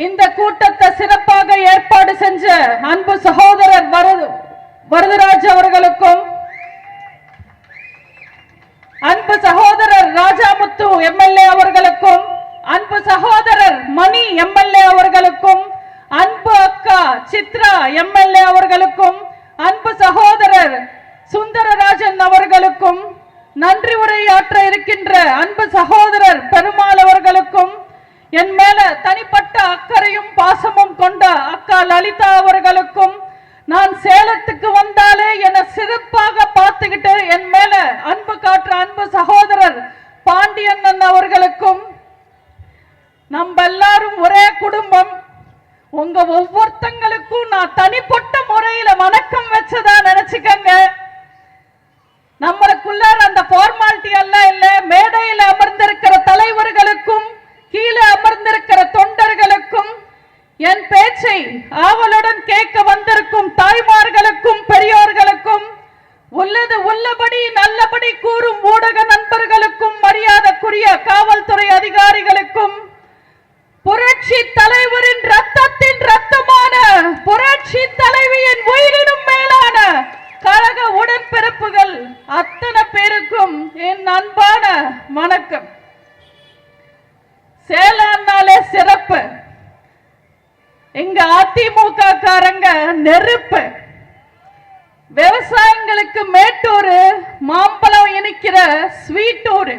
இந்த கூட்டத்தை சிறப்பாக ஏற்பாடு செஞ்ச அன்பு சகோதரர் வரதராஜ் அவர்களுக்கும், அன்பு சகோதரர் ராஜாமுத்து எம்எல்ஏ அவர்களுக்கும், அன்பு சகோதரர் மணி எம்எல்ஏ அவர்களுக்கும், அன்பு அக்கா சித்ரா எம்எல்ஏ அவர்களுக்கும், அன்பு சகோதரர் சுந்தரராஜன் அவர்களுக்கும், நன்றி உரையாற்ற இருக்கின்ற அன்பு சகோதரர் பெருமாள் அவர்களுக்கும், என் மேல தனிப்பட்ட அக்கறையும் பாசமும் கொண்ட அக்கா லலிதா அவர்களுக்கும், நான் சேலத்துக்கு வந்தாலே என சிறப்பாக பார்த்துக்கிட்டு என் மேல அன்பு காட்டுற அன்பு சகோதரர் பாண்டியண்ணன் அவர்களுக்கும், நம்ம எல்லாரும் ஒரே குடும்பம், உங்க ஒவ்வொருத்தங்களுக்கும் நான் தனிப்பட்ட முறையில வணக்கம் வச்சதா நினைச்சுக்கங்க. நம்மளுக்குள்ளார அந்த ஃபார்மாலிட்டி எல்லாம் இல்ல. மேடையில் அமர்ந்திருக்கிற தலைவர்களுக்கும் கீழே அமர்ந்திருக்கிற தொண்டர்களுக்கும் என் பேச்சை ஆவலுடன் கேட்க வந்திருக்கும் தாய்மார்களுக்கும் பெரியோர்களுக்கும் உள்ளது உள்ளபடி நல்லபடி கூறும் ஊடக நண்பர்களுக்கும் மரியாதைக்குரிய காவல்துறை அதிகாரிகளுக்கும் புரட்சி தலைவரின் ரத்தத்தின் ரத்தமான புரட்சி தலைவியின் உயிரினும் மேலான கழக உடன்பிறப்புகள் அத்தனை பேருக்கும் என் அன்பான வணக்கம். சேலம்னாலே சிறப்பு. இங்க அதிமுக காரங்க நெருப்பு. விவசாயிகளுக்கு மேட்டூர் மாம்பழம் இனிக்கிற ஸ்வீட்டூர்.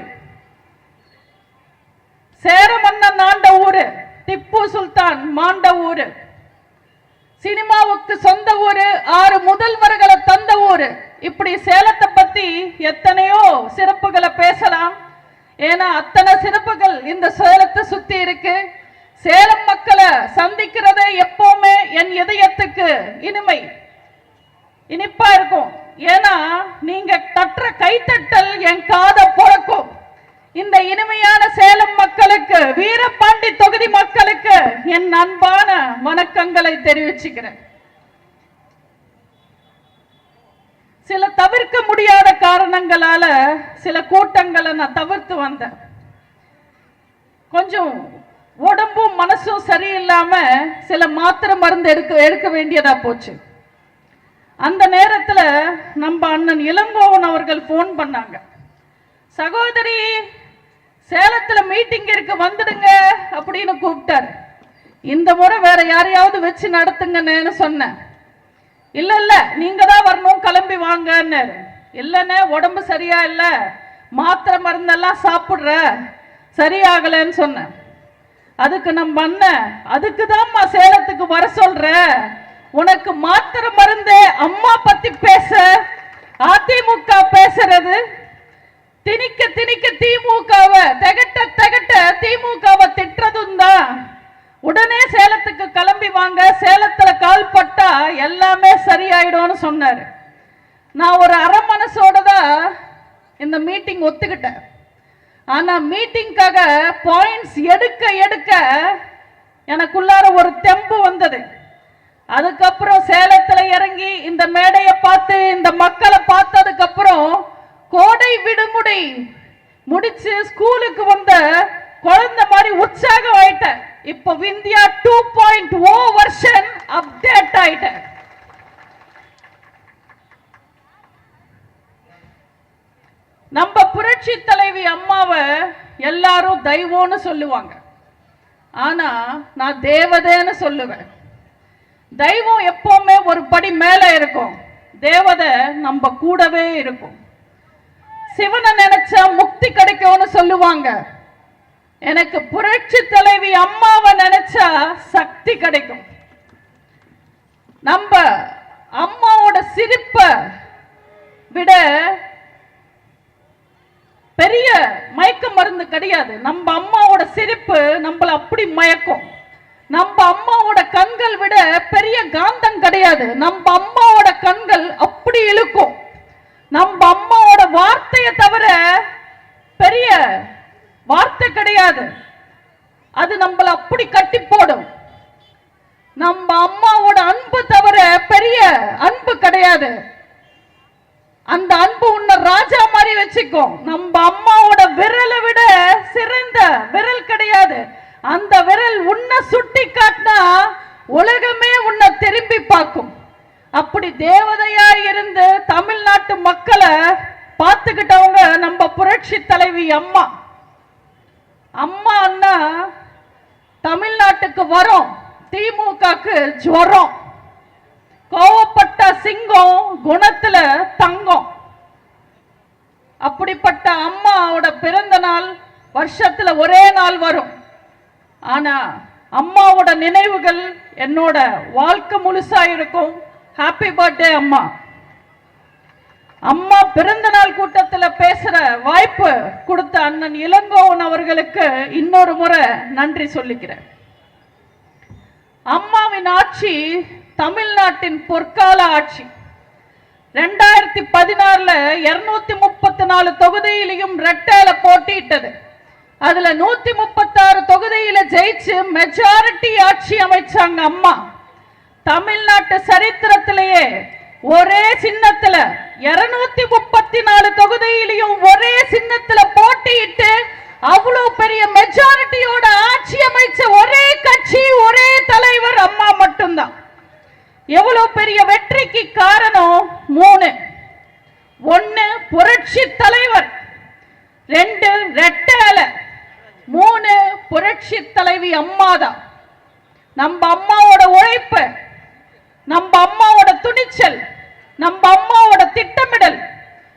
சேரமன்னன் ஆண்ட ஊரு, திப்பு சுல்தான் மாண்ட ஊரு, சினிமாவுக்கு சொந்த ஊரு, 6 முதல்வர்களை தந்த ஊரு. இப்படி சேலத்தை பத்தி எத்தனையோ சிறப்புகளை பேசலாம். ஏன்னா அத்தனை சிறப்புகள் இந்த சேலத்தை சுத்தி இருக்கு. சேலம் மக்களை சந்திக்கிறதே எப்பவுமே என் இதயத்துக்கு இனிப்பா இருக்கும். ஏன்னா நீங்க தட்டுற கைத்தட்டல் என் காத பொறக்கும். இந்த இனிமையான சேலம் மக்களுக்கு, வீரபாண்டி தொகுதி மக்களுக்கு என் அன்பான வணக்கங்களை தெரிவிச்சுக்கிறேன். சில தவிர்க்க முடியாத காரணங்களால சில கூட்டங்களை நான் தவிர்த்து வந்தேன். கொஞ்சம் உடம்பும் மனசும் சரியில்லாம சில மாத்திரை மருந்து எடுக்க வேண்டியதா போச்சு. அந்த நேரத்தில் நம்ம அண்ணன் இளங்கோவன் அவர்கள் போன் பண்ணாங்க. சகோதரி, சேலத்துல மீட்டிங் இருக்கு, வந்துடுங்க அப்படின்னு கூப்பிட்டாரு. இந்த முறை வேற யாரையாவது வச்சு நடத்துங்கன்னு சொன்னேன். இல்ல இல்ல நீங்க தான் வரணும், கிளம்பி வாங்கன்னு. இல்லன்னு உடம்பு சரியா இல்ல, மாத்திரை மருந்தெல்லாம் சாப்பிடுற, சரியாகலன்னு சொன்னேன். அதுக்கு நம்ம அண்ணன், அதுக்குதான்மா சேலத்துக்கு வர சொல்ற, உனக்கு மாத்திரை மருந்தே அம்மா பத்தி பேச அதிமுக பேசுறது, திணிக்க திணிக்க திமுகவை திகட்ட திமுகவை திட்டுறதும் தான். உடனே சேலத்துக்கு கிளம்பி வாங்க, சேலத்துல கால் பட்டா எல்லாமே சரியாயிடும்னு சொன்னாரு. நான் ஒரு அரை மனசோட தான் இந்த மீட்டிங் ஒத்துக்கிட்டேன். ஆனா மீட்டிங்காக பாயிண்ட்ஸ் எடுக்க எனக்குள்ளார ஒரு தெம்பு வந்தது. அதுக்கப்புறம் சேலத்துல இறங்கி இந்த மேடையை பார்த்து இந்த மக்களை பார்த்ததுக்கு அப்புறம் கோடை விடுமுறை முடிச்சு ஸ்கூலுக்கு வந்த குழந்தை மாதிரி உற்சாகம் ஆயிட்டேன். இப்போ விந்தியா 2.0 வெர்ஷன் அப்டேட் ஆயிட்டேன். நம்ம புரட்சி தலைவி அம்மாவை எல்லாரும் தெய்வம்னு சொல்லுவாங்க. ஆனா நான் தேவதைன்னு சொல்லுவேன். தெய்வம் எப்பவுமே ஒரு படி மேல இருக்கும், தேவதை நம்ம கூடவே இருக்கும். சிவனை நினைச்சா முக்தி கிடைக்கும்னு சொல்லுவாங்க. எனக்கு புரட்சி தலைவி அம்மாவை நினைச்சா சக்தி கிடைக்கும். நம்ம அம்மாவோட சிரிப்பை விட பெரிய மயக்க மருந்து கிடையாது. நம்ம அம்மாவோட சிரிப்பு நம்மள அப்படி மயக்கும். நம்ம அம்மாவோட கண்கள் விட பெரிய காந்தம் கிடையாது. நம்ம அம்மாவோட கண்கள் அப்படி இழுக்கும். நம்ம அம்மாவோட வார்த்தையை தவிர பெரிய வார்த்தை கிடையாது. அது நம்மள அப்படி கட்டி போடும். நம்ம அம்மாவோட அன்பு தவிர பெரிய அன்பு கிடையாது. அந்த அன்பு உன்னை ராஜா மாதிரி வச்சுக்கும். நம்ம அம்மாவோட விரலை விட சிறந்த விரல் கிடையாது. அந்த விரல் உன்னை சுட்டி காட்ட தேவதையா இருந்து தமிழ்நாட்டு மக்களை பார்த்துக்கிட்டவங்க நம்ம புரட்சி தலைவி அம்மா. அம்மா அண்ணா தமிழ்நாட்டுக்கு வரும், திமுகக்கு ஜுவரம். கோவப்பட்ட சிங்கம், குணத்துல தங்கம். அப்படிப்பட்ட அம்மாவோட பிறந்த நாள் வருஷத்துல ஒரே நாள் வரும். ஆனா அம்மாவோட நினைவுகள் என்னோட வாழ்க்கை முழுசா இருக்கும். ஹாப்பி பர்த்டே அம்மா. அம்மா பிறந்த நாள் கூட்டத்தில் பேசுற வாய்ப்பு கொடுத்த அண்ணன் இளங்கோவன் அவர்களுக்கு இன்னொரு முறை நன்றி சொல்லிக்கிறேன். அம்மாவின் ஆட்சி தமிழ்நாட்டின் பொற்கால ஆட்சி. 2016 234 தொகுதியிலையும் ரெட்டையில போட்டியிட்டது. அதுல 136 தொகுதியில ஜெயிச்சு மெஜாரிட்டி ஆட்சி அமைச்சாங்க அம்மா. தமிழ்நாட்டு சரித்திரத்திலேயே ஒரே சின்னத்துல 234 தொகுதியிலையும் ஒரே சின்னத்துல போட்டியிட்டு அவ்வளவு பெரிய மெஜாரிட்டியோட ஆட்சி அமைச்ச ஒரே கட்சி, ஒரே தலைவர் அம்மா மட்டும்தான். எவ்வளவு பெரிய வெற்றிக்கு காரணம் 3. 1 புரட்சி தலைவர், 2 ரெட்டேல, 3 புரட்சி தலைவி அம்மாதான். நம்ம அம்மாவோட உழைப்பு, நம்ம அம்மாவோட துணிச்சல், நம்ம அம்மாவோட திட்டமிடல்,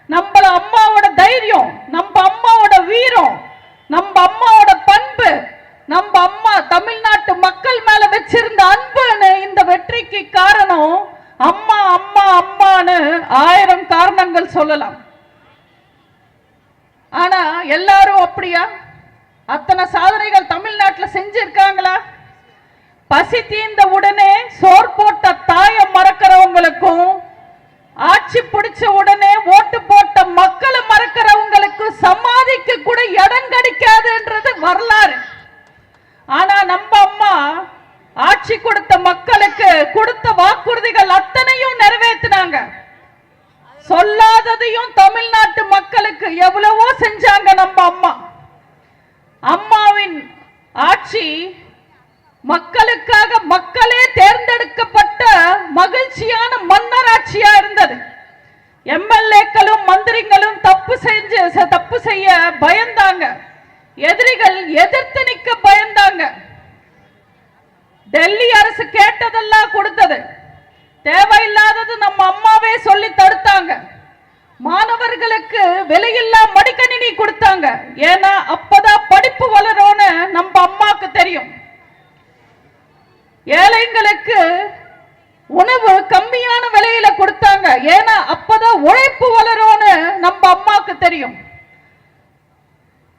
நம்ம அம்மாவோட தைரியம், நம்ம அம்மாவோட வீரம், நம்ம அம்மாவோட பண்பு, நம்ம அம்மா தமிழ்நாட்டு மக்கள் மேல வச்சிருந்த அன்புன்னு இந்த வெற்றிக்கு காரணம் அம்மா அம்மா அம்மான்னு 1000 காரணங்கள் சொல்லலாம். ஆனா எல்லாரும் அப்படியா? அத்தனை சாதனைகள் தமிழ்நாட்டில் செஞ்சிருக்காங்களா? பசி தீர்ந்த உடனே சோர் போட்ட தாயை மறக்கிறவங்களுக்கும், ஆட்சி பிடிச்ச உடனே ஓட்டு போட்ட மக்களை மறக்கிறவங்களுக்கும் சமாதிக்கு கூட இடம் கிடைக்காதுன்றது வரலாறு. ஆனா நம்ம அம்மா ஆட்சி கொடுத்த மக்களுக்கு கொடுத்த வாக்குறுதிகள் அத்தனையும் நிறைவேற்றினாங்க. சொல்லாததையும் தமிழ்நாட்டு மக்களுக்கு எவ்வளவோ செஞ்சாங்க நம்ம அம்மா. அம்மாவின் ஆட்சி மக்களுக்காக மக்களே தேர்ந்தெடுக்கப்பட்ட மகிழ்ச்சியான மன்னராட்சியா இருந்தது. எம்எல்ஏக்களும் மந்திரிகளும் தப்பு செய்ய பயந்தாங்க. எதிரிகள் எதிர்த்து நிற்க பயந்தாங்க. டெல்லி அரசு கேட்டதெல்லாம் கொடுத்தது. தேவையில்லாதது நம்ம அம்மாவே சொல்லி தடுத்தாங்க. மாணவர்களுக்கு விலையில்லா மடிக்கணினி கொடுத்தாங்க. ஏன்னா அப்பதான் படிப்பு வளரும்னு நம்ம அம்மாக்கு தெரியும். ஏழைங்களுக்கு உணவு கம்மியான விலையில கொடுத்தாங்க. ஏன்னா அப்பதான் உழைப்பு வளரும்னு நம்ம அம்மாக்கு தெரியும்.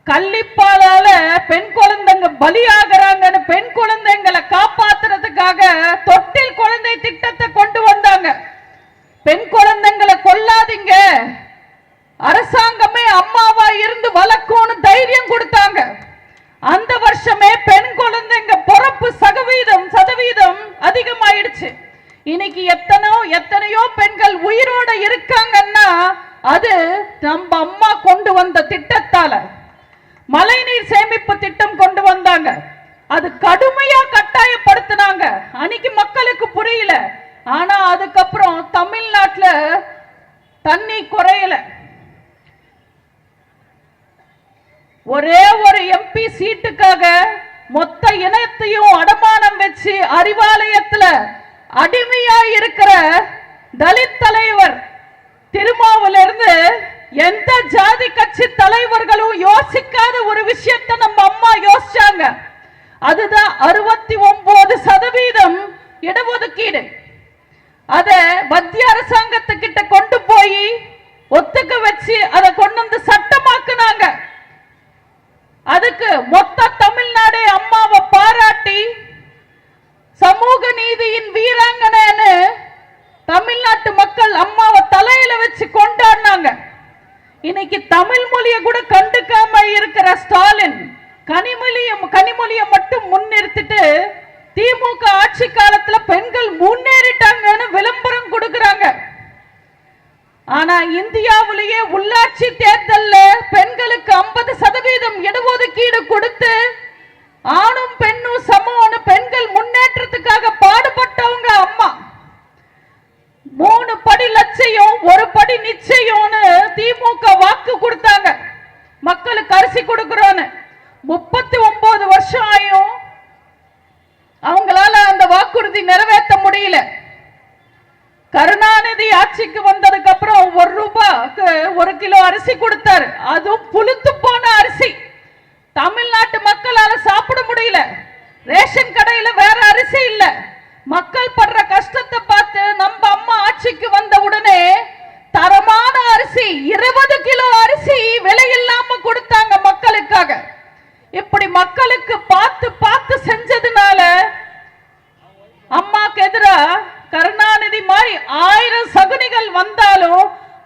கள்ளிப்பாலால பெண் குழந்தைங்க பலியாகிறாங்கன்னு பெண் குழந்தைங்களை காப்பாத்துறதுக்காக தொட்டில் குழந்தை திட்டத்தை கொண்டு வந்தாங்க. பெண் குழந்தைங்களை கொல்லாதீங்க, அரசாங்கமே அம்மாவா இருந்து வளர்க்கும்னு தைரியம் கொடுத்தாங்க. அந்த வருஷமே பெண் குழந்தைங்க பிறப்பு சதவீதம் அதிகமாயிடுச்சு. இன்னைக்கு எத்தனையோ பெண்கள் உயிரோட இருக்காங்கன்னா அது நம்ம அம்மா கொண்டு வந்த திட்டத்தால. மழைநீர் சேமிப்பு திட்டம் கொண்டு வந்தாங்க. அது கடுமையா கட்டாயப்படுத்தினாங்க. அன்னைக்கு மக்களுக்கு புரியல. ஆனா அதுக்கப்புறம் தமிழ்நாட்டுல தண்ணி குறையல. ஒரே ஒரு எம்பி சீட்டுக்காக மொத்த இனத்தையும் அடமானம் வச்சு அறிவாலயத்துல அடிமையா இருக்கிற தலித் தலைவர் திருமாவிலிருந்து எந்த ஜாதி கட்சி தலைவர்களும் யோசிக்காத ஒரு விஷயத்தை நம்ம அம்மா யோசிச்சாங்க. அதுதான் 69% இடஒதுக்கீடு. அத மத்திய அரசாங்கத்துக்கிட்ட கொண்டு போய் ஒத்துக்க வச்சு அதை கொண்டு வந்து சட்டமாக்குனாங்க. அதுக்கு மொத்த தமிழ்நாடே அம்மாவை பாராட்டி சமூக நீதியின் வீராங்கனைன்னு தமிழ்நாட்டு மக்கள் அம்மாவை தலையில வச்சு கொண்டாடினாங்க. இன்னைக்கு தமிழ் மொழியை கூட கண்டுக்காம இருக்கிற ஸ்டாலின் கனிமொழியை மட்டும் முன்னிறுத்திட்டு திமுக ஆட்சி காலத்துல பெண்கள் முன்னேறிட்டாங்கன்னு விளம்பரம் கொடுக்கறாங்க. ஆனா இந்தியாவிலேயே உள்ளாட்சி தேர்தல்ல பெண்களுக்கு 50% இடஒதுக்கீடு கொடுத்து ஆணும் பெண்ணும் சமம்னு பெண்கள் முன்னேற்றத்துக்காக பாடுபட்டவங்க அம்மா. 3 ஆட்சிக்கு வந்ததுக்கு அப்புறம் ₹1 1 கிலோ அரிசி கொடுத்தாரு. அதுவும் புழுத்து போன அரிசி. தமிழ்நாட்டு மக்களால சாப்பிட முடியல. ரேஷன் கடையில வேற அரிசி இல்ல. மக்கள் படுற கஷ்டத்தை பார்த்து நம்ம அம்மா ஆட்சிக்கு வந்த உடனே தரமான அரிசி 20 கிலோ அரிசி விலை இல்லாம கொடுத்தாங்க மக்களுக்காக. இப்படி மக்களுக்கு பார்த்து பார்த்து செஞ்சதுனால அம்மாக்கு எதிரா கருணாநிதி மாதிரி 1000 சகுனிகள் வந்தாலும்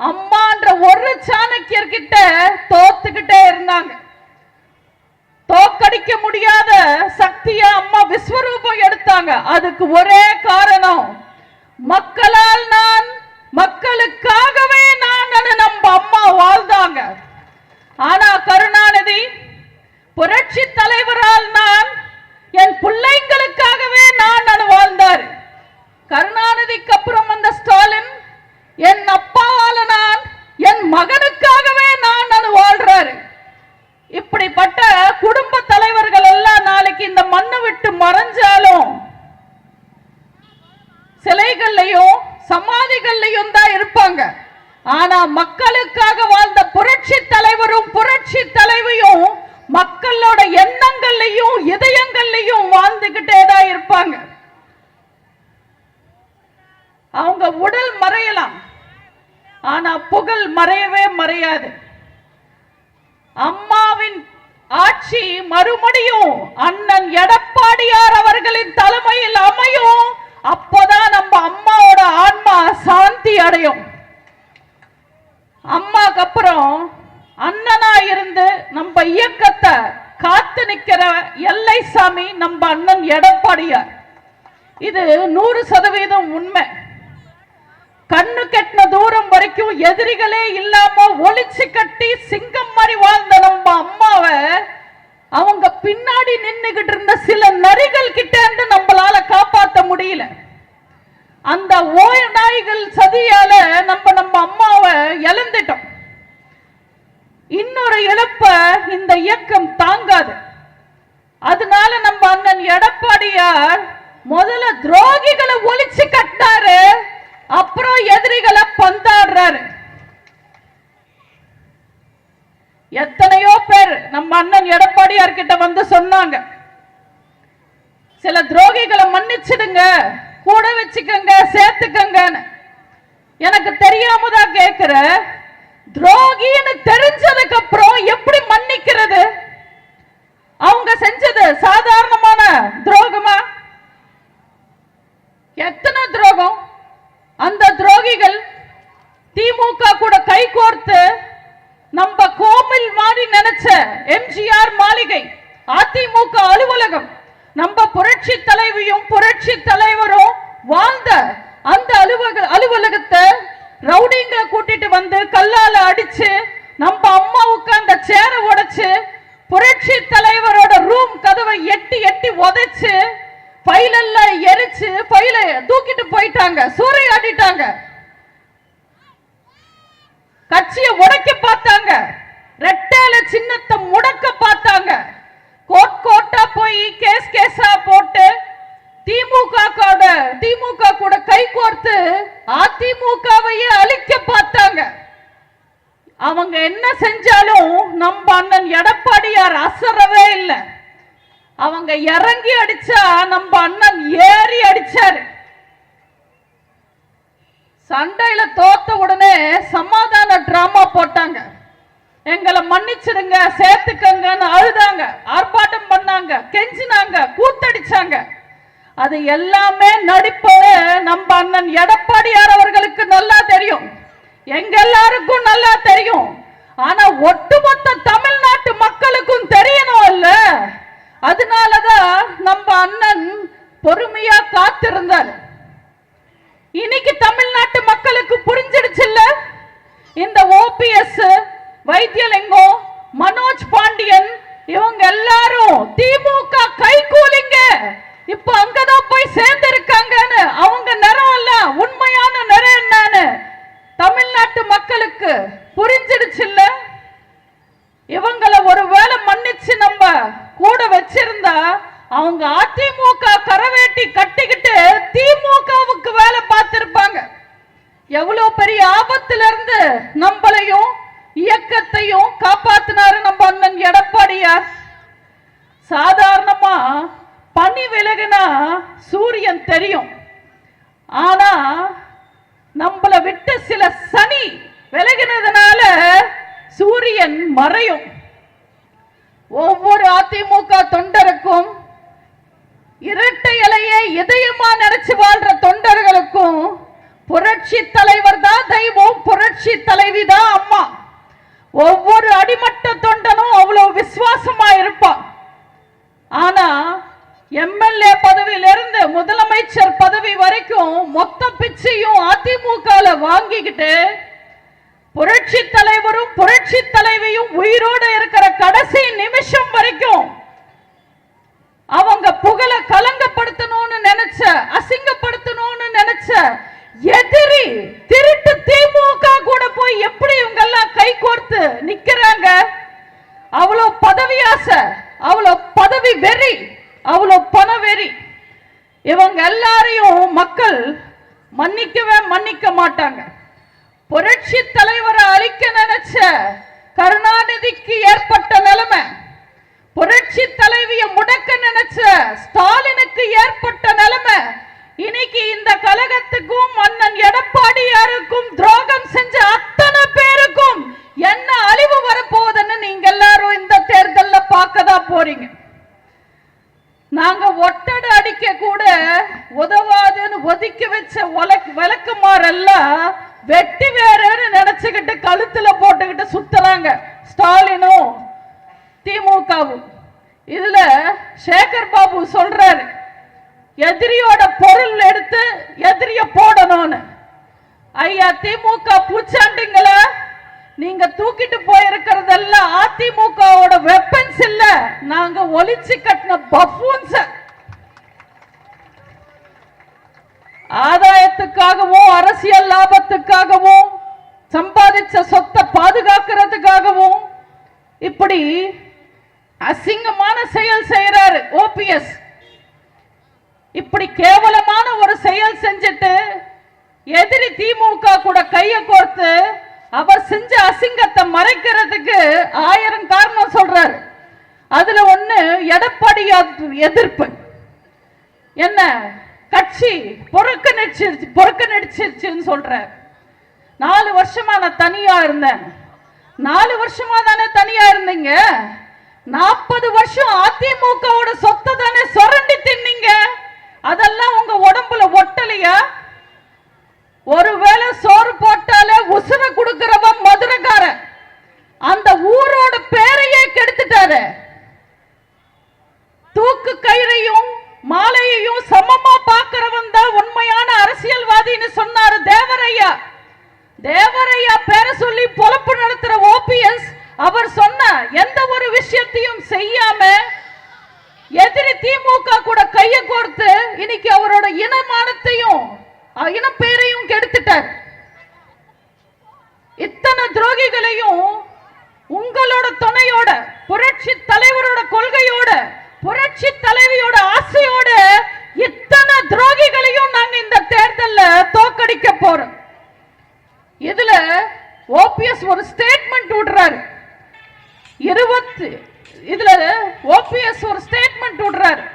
அம்மான்ற ஒரு சாணக்கியர் கிட்ட தோத்துக்கிட்டே இருந்தாங்க. தோக்கடிக்க முடியாத சக்தியா அம்மா விஸ்வரூபம் எடுத்தாங்க. அதுக்கு ஒரே காரணம், மக்களால் நான், மக்களுக்காகவே நான் நம்ம அம்மா வாழ்ந்தாங்க. ஆனா கருணாநிதி புரட்சி தலைவரால் நான், என் பிள்ளைங்களுக்காகவே நான் வாழ்ந்தார். கருணாநிதிக்கு அப்புறம் வந்த ஸ்டாலின் என் அப்பாவால நான், என் மகனுக்காகவே நான் வாழ்றாரு. இப்படிப்பட்ட குடும்ப தலைவர்கள் எல்லாம் நாளைக்கு இந்த மண்ணை விட்டு மறைஞ்சாலும் சிலைகள்லையும் சமாதிகள்லையும் தான் இருப்பாங்க. ஆனா மக்களுக்காக வாழ்ந்த புரட்சி தலைவரும் புரட்சி தலைவியும் மக்களோட எண்ணங்கள்லையும் இதயங்கள்லையும் வாழ்ந்துகிட்டே தான் இருப்பாங்க. அவங்க உடல் மறையலாம், ஆனா புகழ் மறையவே மறையாது. அம்மாவின் ஆட்சி மறுபடியும் அண்ணன் எடப்பாடியார் அவர்களின் தலைமையில் அமையும். அப்போதான் நம்ம அம்மாவோட ஆன்மா சாந்தி அடையும். அம்மாக்கு அப்புறம் அண்ணனா இருந்து நம்ம இயக்கத்தை காத்து நிக்கிற எல்லை சாமி நம்ம அண்ணன் எடப்பாடியார். இது 100% உண்மை. கண்ணு கெட்டின தூரம் வரைக்கும் எதிரிகளே இல்லாம ஒளிச்சு கட்டி சிங்கம் மாதிரி வாழ்ந்த நம்ம அம்மாவை அவங்க பின்னாடி நின்னுகிட்டு இருந்த சில நரிகள் கிட்ட இருந்து நம்மளால காப்பாற்ற முடியல. அந்த ஓய நாய்கள் சதியால நம்ம அம்மாவை இழந்துட்டோம். இன்னொரு இழப்ப இந்த இயக்கம் தாங்காது. அதனால நம்ம அண்ணன் எடப்பாடியார் முதல்ல துரோகிகளை ஒளிச்சு கட்டினாரு, அப்புறம் எதிரிகளை பந்தாடுறாரு. எத்தனையோ பேர் நம்ம அண்ணன் எடப்பாடியார் கிட்ட வந்து சொன்னாங்க, சில துரோகிகளை மன்னிச்சிடுங்க, கூட வச்சுக்கங்க, சேர்த்துக்கங்கன்னு. எனக்கு தெரியாம தான் கேட்கிற, துரோகின்னு தெரிஞ்சதுக்கு அப்புறம் எப்படி மன்னிக்கிறது? அவங்க செஞ்சது சாதாரணமான துரோகமா? எத்தனை துரோகம்! அந்த துரோகிகள் திமுக கூட கை கோர்த்து நம்ம கோவில் மாதிரி நினைச்ச எம்ஜிஆர் மாளிகை, அதிமுக அலுவலகம், நம்ம புரட்சி தலைவியும் புரட்சி தலைவரும் வாழ்ந்த அந்த அலுவலகத்தை ரவுடிங்க கூட்டிட்டு வந்து கல்லால அடிச்சு நம்ம அம்மாவுக்கு அந்த சேரை உடைச்சு புரட்சி தலைவரோட ரூம் கதவை எட்டி எட்டி உதைச்சு ஃபைல் எல்லாம் எரிச்சு ஃபைலை தூக்கிட்டு போயிட்டாங்க, சூறையாடிட்டாங்க. கட்சியை உடைக்க பார்த்தாங்க, ரெட்டேல சின்னத்தை முடக்க பார்த்தாங்க. கோட்டா போய் கேஸா போட்டு திமுக கூட கை கோர்த்து அதிமுகவையே அழிக்க பார்த்தாங்க. அவங்க என்ன செஞ்சாலும் நம்ம அண்ணன் எடப்பாடியார் அசரவே இல்லை. அவங்க இறங்கி அடிச்சா நம்ம அண்ணன் ஏறி அடிச்சாரு. சண்டையில தோத்த உடனே சமாதான டிராமா போட்டாங்க. எங்களை மன்னிச்சிடுங்க, சேர்த்துக்கங்கன்னு அழுதாங்க, ஆர்ப்பாட்டம் பண்ணாங்க, கெஞ்சினாங்க, கூத்தடிச்சாங்க. அது எல்லாமே நடிப்பது நம்ம அண்ணன் எடப்பாடியார் அவர்களுக்கு நல்லா தெரியும், எங்க எல்லாருக்கும் நல்லா தெரியும். ஆனா ஒட்டுமொத்த தமிழ்நாட்டு மக்களுக்கும் தெரியணும் இல்ல? அதனாலதான் நம்ம அண்ணன் பொறுமையா காத்திருந்தார். இன்னைக்கு தமிழ்நாட்டு மக்களுக்கு புரிஞ்சிடுச்சு இல்ல? இந்த ஓபிஎஸ், வைத்தியலிங்கம், மனோஜ் பாண்டியன் இவங்க எல்லாரும் திமுக கைகூலிங்க இப்ப அங்கதான் போய் சேர்ந்து இருக்காங்கன்னு, அவங்க நிறம் இல்ல, உண்மையான நிறம் என்னன்னு தமிழ்நாட்டு மக்களுக்கு புரிஞ்சிடுச்சு இல்ல? இவங்களை ஒருவேளை மன்னிச்சு நம்ம கூட வச்சிருந்தா அவங்க அதிமுக கரவேட்டி கட்டிக்கிட்டு திமுகவுக்கு வேலை பார்த்திருப்பாங்க. எவ்வளவு பெரிய ஆபத்துல இருந்து நம்மளையும் இயக்கத்தையும் காப்பாத்தினாரு நம்ம அண்ணன் எடப்பாடியார். சாதாரணமா பனி விலகுனா சூரியன் தெரியும், ஆனா நம்மள விட்டு சில சனி விலகினதுனால சூரியன் மறையும். ஒவ்வொரு அதிமுக தொண்டருக்கும், இரட்டை இலையை இதயமா நினைச்சு வாழ்ற தொண்டர்களுக்கும் புரட்சி தலைவர் தான் தெய்வம், புரட்சி தலைவி தான் அம்மா. ஒவ்வொரு அடிமட்ட தொண்டனும் அவ்வளவு விசுவாசமா இருப்பான். ஆனா எம்எல்ஏ பதவியிலிருந்து முதலமைச்சர் பதவி வரைக்கும் மொத்த பிச்சையும் அதிமுக வாங்கிக்கிட்டு புரட்சி தலைவரும் புரட்சி தலைவியும் உயிரோடு இருக்கிற கடைசி நிமிஷம் வரைக்கும் அவங்க புகழ கலங்கப்படுத்தணும்னு நினைச்ச, அசிங்கப்படுத்தணும்னு நினைச்ச எதிரி திருட்டு திமுக கூட போய் எப்படி இவங்க எல்லாம் கை கோர்த்து நிக்கிறாங்க. அவ்வளவு பதவி ஆசை, அவ்வளவு பதவி வெறி, அவ்வளவு பண வெறி. இவங்க எல்லாரையும் மக்கள் மன்னிக்க மாட்டாங்க. புரட்சி தலைவரை அழிக்க நினைச்ச கருணாநிதிக்கு ஏற்பட்ட நிலைமை, புரட்சி தலைவிய முடக்க நினைச்ச ஸ்டாலினுக்கு ஏற்பட்ட நிலைமை, இன்னைக்கு இந்த கழகத்துக்கும் அண்ணன் எடப்பாடியாருக்கும் துரோகம் செஞ்ச அத்தனை பேருக்கும் என்ன அழிவு வரப்போகுதுன்னு நீங்க எல்லாரும் இந்த தேர்தலில் பார்க்கதான் போறீங்க. நாங்க ஒட்டடை அடிக்க கூட உதவாதுன்னு ஒதுக்கி வச்ச விளக்குமாறெல்லாம் வெட்டி வேறன்னு நினைச்சுக்கிட்டு கழுத்துல போட்டுக்கிட்டு சுத்துறாங்க ஸ்டாலினும் திமுகவும். இதுல சேகர் பாபு சொல்றாரு, எதிரியோட பொருள் எடுத்து எதிரிய போடணும்னு. ஐயா திமுக பூச்சாண்டிங்கள, நீங்க தூக்கிட்டு போயிருக்கிறதெல்லாம் அதிமுகவோட வெப்பன்ஸ் இல்ல, நாங்க ஒளிச்சு கட்டின பஃபூன்ஸ். ஆதாயத்துக்காகவும் அரசியல் லாபத்துக்காகவும் சம்பாதிச்ச சொத்தை பாதுகாக்கிறதுக்காகவும் இப்படி அசிங்கமான செயல் செய்யறாரு ஓபிஎஸ். இப்படி கேவலமான ஒரு செயல் செஞ்சுட்டு எதிரி திமுக கூட கையை கோர்த்து அவர் செஞ்ச அசிங்கத்தை மறைக்கிறதுக்கு 1000 காரணம் சொல்றாரு. அதுல ஒண்ணு எடப்பாடி எதிர்ப்பு. என்ன கட்சி பொறுக்க நடிச்சிருச்சுன்னு சொல்ற. 4 வருஷமா நான் தனியா இருந்தேன். 4 வருஷமா தானே தனியா இருந்தீங்க. 40 வருஷம் அதிமுகவோட சொத்தை தானே சுரண்டி தின்னீங்க. அதெல்லாம் உங்க உடம்புல ஒட்டலையா? ஒருவேளை சோறு போட்டாலே உசுர கொடுக்கிறவன் மதுரைக்காரன். அந்த ஊரோட பேரையே கெடுத்துட்டாரு. தூக்கு கயிறையும் மாலையையும் சமமா பார்க்கிறவன் தான் உண்மையான அரசியல்வாதின்னு சொன்னாரு தேவரையா. தேவரையா பேரை சொல்லி பொழப்பு நடத்துற ஓபிஎஸ் அவர் சொன்ன எந்த ஒரு விஷயத்தையும் செய்யாம எதிரி திமுக கூட கையை கோர்த்து இன்னைக்கு அவரோட இனமானத்தையும் இனப்பேரையும் கெடுத்துட்டார். இத்தனை துரோகிகளையும் உங்களோட துணையோட, புரட்சி தலைவரோட கொள்கையோட, புரட்சி தலைவியோட ஆசையோட இத்தனை துரோகிகளையும் நாங்க இந்த தேர்தலில் தோக்கடிக்க போறோம். இதுல ஓபிஎஸ் ஒரு ஸ்டேட்மெண்ட் விடுறாரு. இதுல ஓபிஎஸ் ஒரு ஸ்டேட்மெண்ட் விடுறாரு,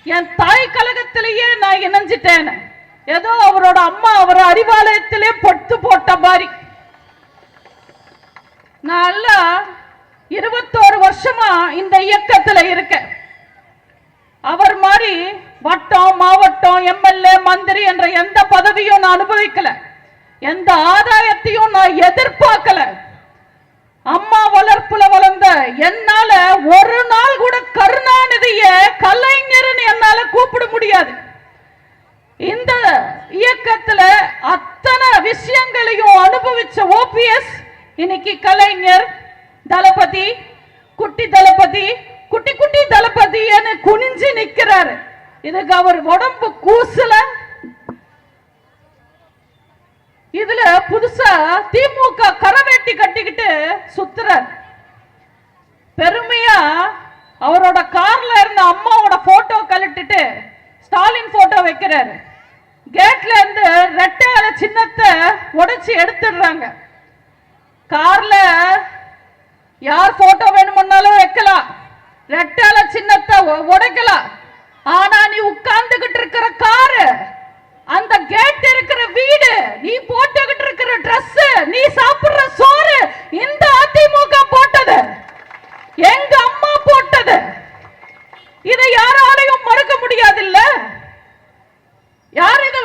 என் தாய் கழகத்திலேயே நான் இணைஞ்சிட்டேன். ஏதோ அவரோட அம்மா அவர் அறிவாலயத்திலே பொட்டு போட்ட மாதிரி. நான் 21 வருஷமா இந்த இயக்கத்துல இருக்கேன். அவர் மாதிரி வட்டம், மாவட்டம், எம்எல்ஏ, மந்திரி என்ற எந்த பதவியும் நான் அனுபவிக்கல. எந்த ஆதாயத்தையும் நான் எதிர்பார்க்கல. அம்மா வளர்ப்புல வளர்ந்த என்னால ஒரு நாள் கூட கருணாநிதிய கலைஞர்னு என்னால கூப்பிட முடியாது. இந்த இயக்கத்துல அத்தனை விஷயங்களையும் அனுபவிச்ச ஓபிஎஸ் இன்னைக்கு கலைஞர் தளபதி, குட்டி தளபதி, குட்டி குட்டி தளபதின்னு குனிஞ்சு நிக்கிறாரு. இதுக்கு அவர் உடம்பு கூசல. இதுல புதுசா திமுக கரவேட்டி கட்டிக்கிட்டு சுத்துறார். பெருமையா அவரோட கார்ல இருந்த அம்மாவோட போட்டோ கழட்டிட்டு ஸ்டாலின் போட்டோ வைக்கிறாரு. கேட்ல இருந்து ரெட்டை சின்னத்தை உடைச்சு எடுத்துடுறாங்க. கார்ல யார் போட்டோ வேணும்னாலும் வைக்கலாம், ரெட்டை சின்னத்தை உடைக்கலாம். ஆனா நீ உட்கார்ந்துகிட்டு இருக்கிற காரு, அந்த கேட் இருக்கிற வீடு, நீ போட்டுக்கிட்டு இருக்கிற Dress, நீ சாப்பிடுற சோறு இந்த அதிமுக போட்டது, எங்க அம்மா போட்டது. இதை யாராலையும் மறுக்க முடியாது. இல்ல யார் இது?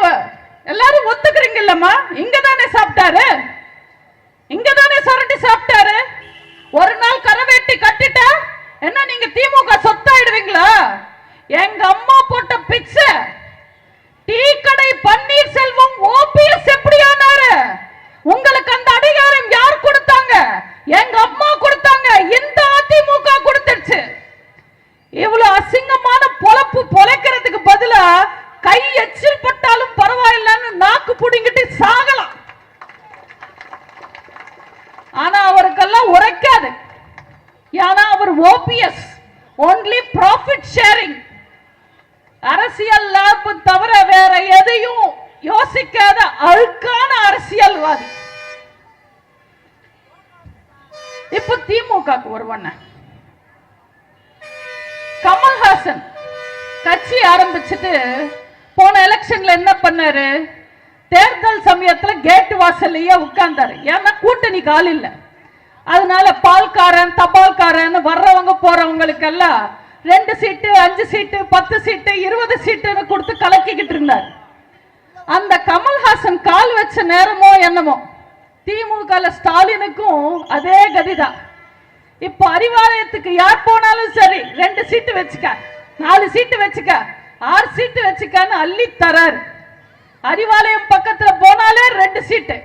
எல்லாரும் ஒத்துக்கிறீங்க இல்லம்மா? இங்கதானே சாப்பிட்டாரு, இங்கதானே சுரண்டி சாப்பிட்டாரு. ஒரு நாள் கரவேட்டி கட்டிட்டா என்ன நீங்க திமுக சொத்தாயிடுவீங்களா? எங்க அம்மா போட்ட பிச்சை. டீ கடை பன்னீர்செல்வம் OPS எப்படி ஆனாரு? உங்களுக்கு அந்த அதிகாரம் யார் கொடுத்தாங்க? எங்க அம்மா கொடுத்தாங்க, இந்த அதிமுக கொடுத்துருச்சு. இவ்வளவு அசிங்கமான பொழப்பு பொழைக்கிறதுக்கு பதிலா கை எச்சில் பட்டாலும் பரவாயில்லன்னு நாக்கு புடிங்கிட்டு சாகலாம். ஆனா அவருக்கெல்லாம் உரைக்காது. ஏன்னா அவர் OPS, only profit sharing. அரசியல் லாபம் தவிர வேற எதையும் யோசிக்காத அழுக்கான அரசியல்வாதி. இப்ப திமுகக்கு வருவன. கமல்ஹாசன் கட்சி ஆரம்பிச்சுட்டு போன எலெக்ஷன்ல என்ன பண்ணாரு? தேர்தல் சமயத்துல கேட் வாசல்லையே உட்கார்ந்தாரு. ஏன்னா கூட்டணி கால் இல்ல. அதனால பால்காரன் தபால்காரன் வர்றவங்க போறவங்களுக்கு எல்லாம் 2 சீட்டு 5 சீட்டு 10 சீட்டு 20 சீட்டுன்னு கொடுத்து கலக்கிக்கிட்டு இருந்தார். அந்த கமல்ஹாசன் கால் வச்ச நேரமோ என்னமோ திமுக ஸ்டாலினுக்கும் அதே கதிதான். இப்ப அறிவாலயத்துக்கு யார் போனாலும் சரி 2 சீட்டு வச்சுக்க, 4 சீட்டு வச்சுக்க, 6 சீட்டு வச்சுக்கன்னு அள்ளி தராரு. அறிவாலயம் பக்கத்துல போனாலே 2 சீட்டு.